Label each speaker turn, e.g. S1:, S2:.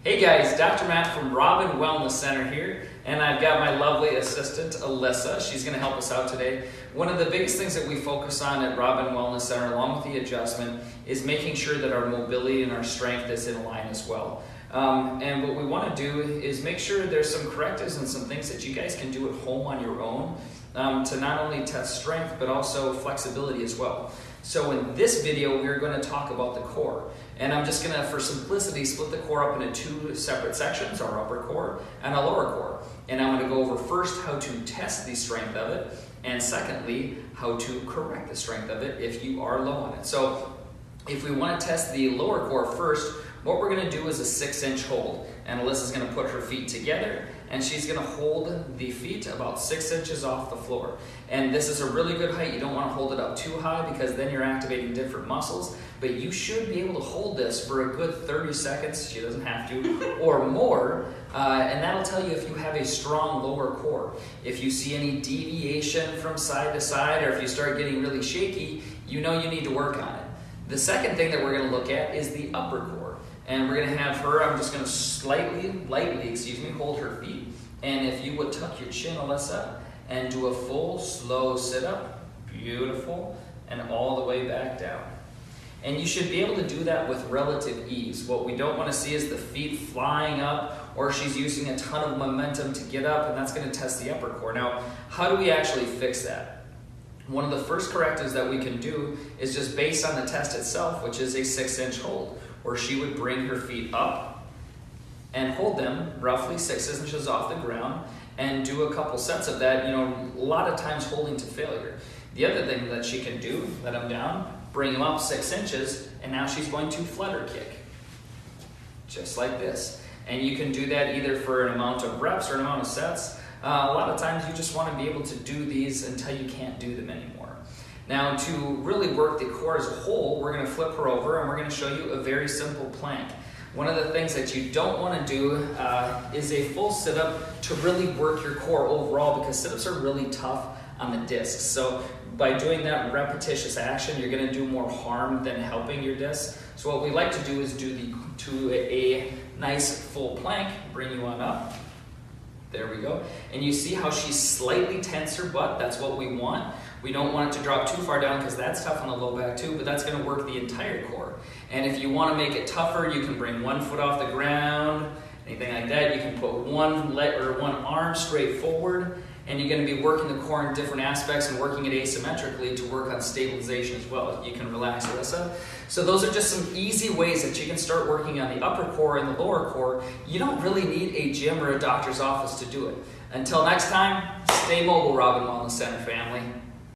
S1: Hey guys, Dr. Matt from Robin Wellness Center here, and I've got my lovely assistant, Alyssa. She's going to help us out today. One of the biggest things that we focus on at Robin Wellness Center, along with the adjustment, is making sure that our mobility and our strength is in line as well. And what we want to do is make sure there's some correctives and some things that you guys can do at home on your own to not only test strength, but also flexibility as well. So in this video, we're going to talk about the core. And I'm just going to, for simplicity, split the core up into two separate sections, our upper core and our lower core. And I'm going to go over first how to test the strength of it, and secondly, how to correct the strength of it if you are low on it. So if we want to test the lower core first, what we're going to do is a 6-inch hold. And Alyssa's going to put her feet together, and she's going to hold the feet about 6 inches off the floor. And this is a really good height. You don't want to hold it up too high because then you're activating different muscles. But you should be able to hold this for a good 30 seconds, she doesn't have to, or more. And that'll tell you if you have a strong lower core. If you see any deviation from side to side, or if you start getting really shaky, you know you need to work on it. The second thing that we're going to look at is the upper core. And we're going to have her, I'm just going to lightly, hold her feet. And if you would tuck your chin, Alyssa, and do a full, slow sit-up, beautiful, and all the way back down. And you should be able to do that with relative ease. What we don't want to see is the feet flying up, or she's using a ton of momentum to get up, and that's going to test the upper core. Now, how do we actually fix that? One of the first correctives that we can do is just based on the test itself, which is a 6-inch hold, where she would bring her feet up and hold them roughly 6 inches off the ground and do a couple sets of that, a lot of times holding to failure. The other thing that she can do, let them down, bring them up 6 inches, and now she's going to flutter kick, just like this. And you can do that either for an amount of reps or an amount of sets. A lot of times you just want to be able to do these until you can't do them anymore. Now, to really work the core as a whole, we're going to flip her over and we're going to show you a very simple plank. One of the things that you don't want to do is a full sit-up to really work your core overall, because sit-ups are really tough on the discs. So by doing that repetitious action, you're going to do more harm than helping your discs. So what we like to do is do a nice full plank, bring you on up. There we go. And you see how she slightly tense her butt. That's what we want. We don't want it to drop too far down because that's tough on the low back too, but that's going to work the entire core. And if you want to make it tougher, you can bring one foot off the ground, anything like that. You can put one leg or one arm straight forward, and you're going to be working the core in different aspects and working it asymmetrically to work on stabilization as well. You can relax, Alyssa. So those are just some easy ways that you can start working on the upper core and the lower core. You don't really need a gym or a doctor's office to do it. Until next time, stay mobile, Robin Wellness Center family.